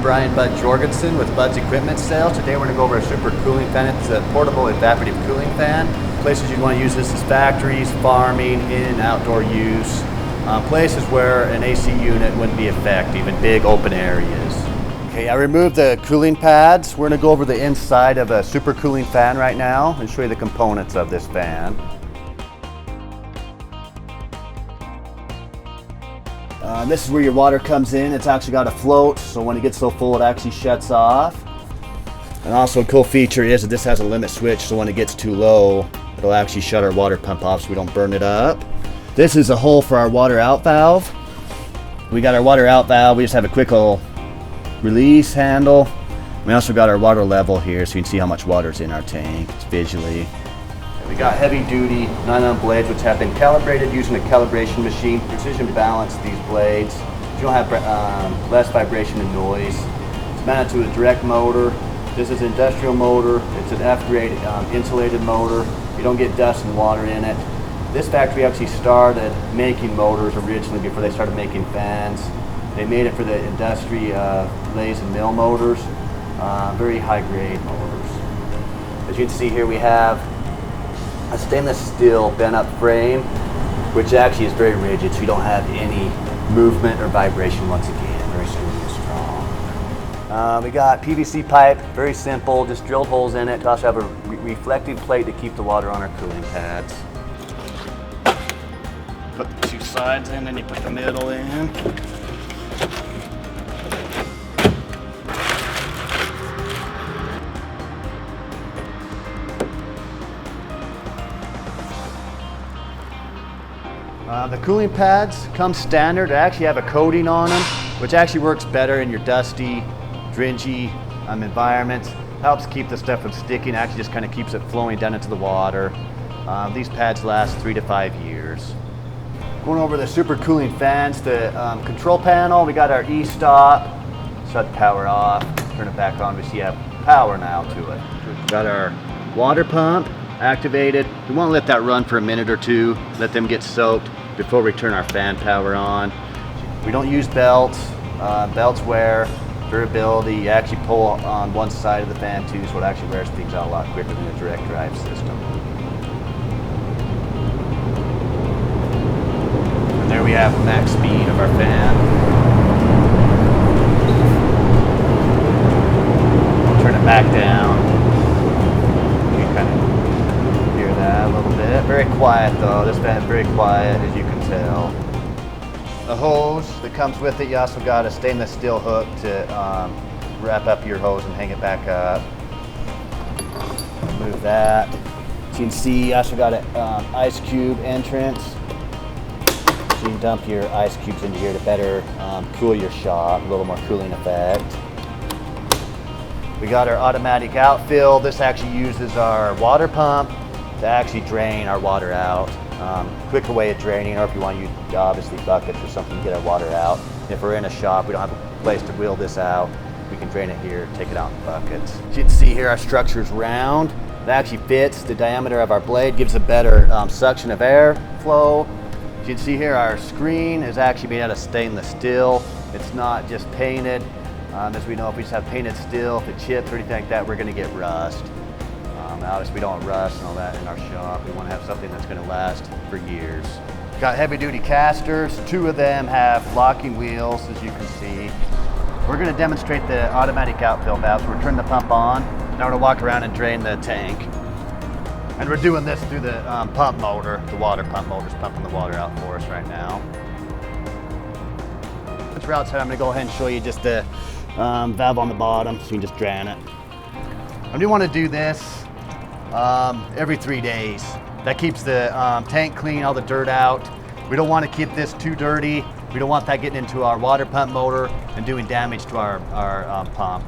Brian Bud Jorgensen with Bud's Equipment Sales. Today we're going to go over a super cooling fan. It's a portable evaporative cooling fan. Places you'd want to use this is factories, farming, in and outdoor use. Places where an AC unit wouldn't be effective in big open areas. Okay, I removed the cooling pads. We're going to go over the inside of a super cooling fan right now and show you the components of this fan. This is where your water comes in. It's actually got a float, so when it gets so full it actually shuts off. And also a cool feature is that this has a limit switch, so when it gets too low it'll actually shut our water pump off so we don't burn it up. This is a hole for our water out valve. We got our water out valve. We just have a quick little release handle. We also got our water level here so you can see how much water is in our tank. It's visually. We got heavy duty nylon blades which have been calibrated using a calibration machine. Precision balance these blades. You don't have less vibration and noise. It's mounted to a direct motor. This is an industrial motor. It's an F-grade insulated motor. You don't get dust and water in it. This factory actually started making motors originally before they started making fans. They made it for the industry lathe and mill motors, very high grade motors. As you can see here we have a stainless steel bent up frame, which actually is very rigid, so you don't have any movement or vibration once again, very smooth and strong. We got PVC pipe, very simple, just drilled holes in it. We also have a reflective plate to keep the water on our cooling pads. Put the two sides in, then you put the middle in. The cooling pads come standard. They actually have a coating on them, which actually works better in your dusty, dringy environments. Helps keep the stuff from sticking. Actually just kind of keeps it flowing down into the water. These pads last 3 to 5 years. Going over the super cooling fans, the control panel, we got our e-stop. Shut the power off, turn it back on. We see you have power now to it. Got our water pump activated. We want to let that run for a minute or two, let them get soaked before we turn our fan power on. We don't use belts. Belts wear, durability. You actually pull on one side of the fan too, so it actually wears things out a lot quicker than a direct drive system. And there we have the max speed of our fan. I'll turn it back down. You can kind of hear that a little bit. Very quiet though. This fan is very quiet, as you can tell. The hose that comes with it, you also got a stainless steel hook to wrap up your hose and hang it back up. Move that. As you can see, you also got an ice cube entrance. So you can dump your ice cubes into here to better cool your shop, a little more cooling effect. We got our automatic outfill. This actually uses our water pump to actually drain our water out. Quicker way of draining, or if you want to use obviously buckets or something to get our water out. If we're in a shop, we don't have a place to wheel this out, we can drain it here, take it out in buckets. As you can see here, our structure is round. It actually fits the diameter of our blade, gives a better suction of air flow. As you can see here, our screen is actually made out of stainless steel. It's not just painted. As we know, if we just have painted steel, if it chips or anything like that, we're going to get rust. Obviously, we don't want rust and all that in our shop. We want to have something that's going to last for years. Got heavy-duty casters. 2 of them have locking wheels, as you can see. We're going to demonstrate the automatic outfill valve. So we're turning the pump on. Now we're going to walk around and drain the tank. And we're doing this through the pump motor. The water pump motor's pumping the water out for us right now. Once we're outside, I'm going to go ahead and show you just the valve on the bottom so you can just drain it. I do want to do this every 3 days. That keeps the tank clean, all the dirt out. We don't want to keep this too dirty. We don't want that getting into our water pump motor and doing damage to our pump.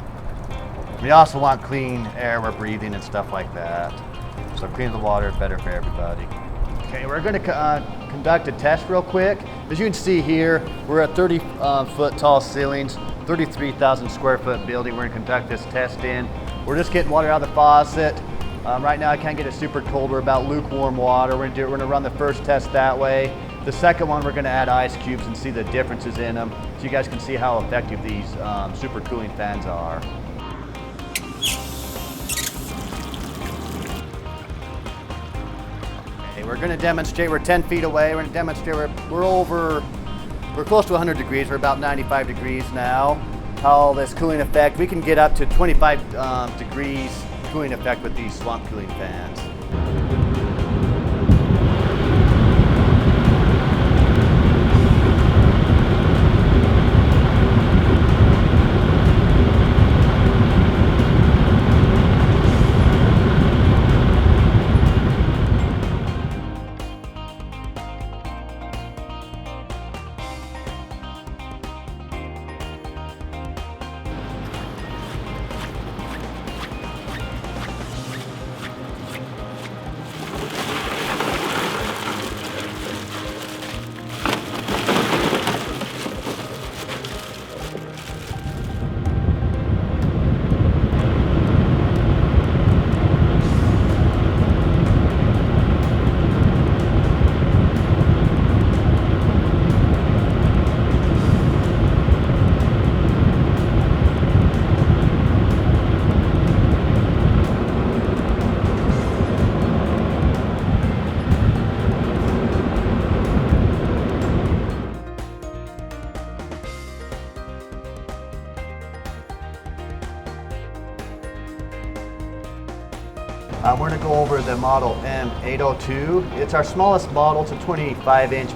We also want clean air we're breathing and stuff like that. So cleaning the water is better for everybody. Okay, we're going to conduct a test real quick. As you can see here, we're at 30 foot tall ceilings, 33,000 square foot building. We're going to conduct this test in. We're just getting water out of the faucet. Right now I can't get it super cold. We're about lukewarm water. We're going to run the first test that way. The second one, we're going to add ice cubes and see the differences in them, so you guys can see how effective these super cooling fans are. Okay, we're going to demonstrate. We're 10 feet away. We're going to demonstrate. We're close to 100 degrees. We're about 95 degrees now. How this cooling effect, we can get up to 25 degrees cooling effect with these swamp cooling fans. We're going to go over the model M802. It's our smallest model. It's a 25-inch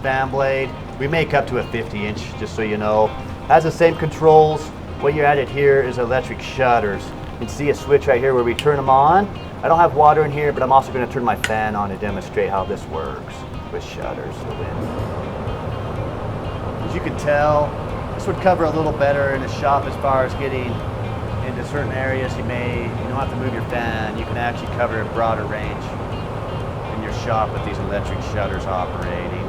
fan blade. We make up to a 50-inch, just so you know. Has the same controls. What you're added here is electric shutters. You can see a switch right here where we turn them on. I don't have water in here, but I'm also going to turn my fan on to demonstrate how this works with shutters. As you can tell, this would cover a little better in the shop as far as getting into certain areas. You don't have to move your fan. You can actually cover a broader range in your shop with these electric shutters operating.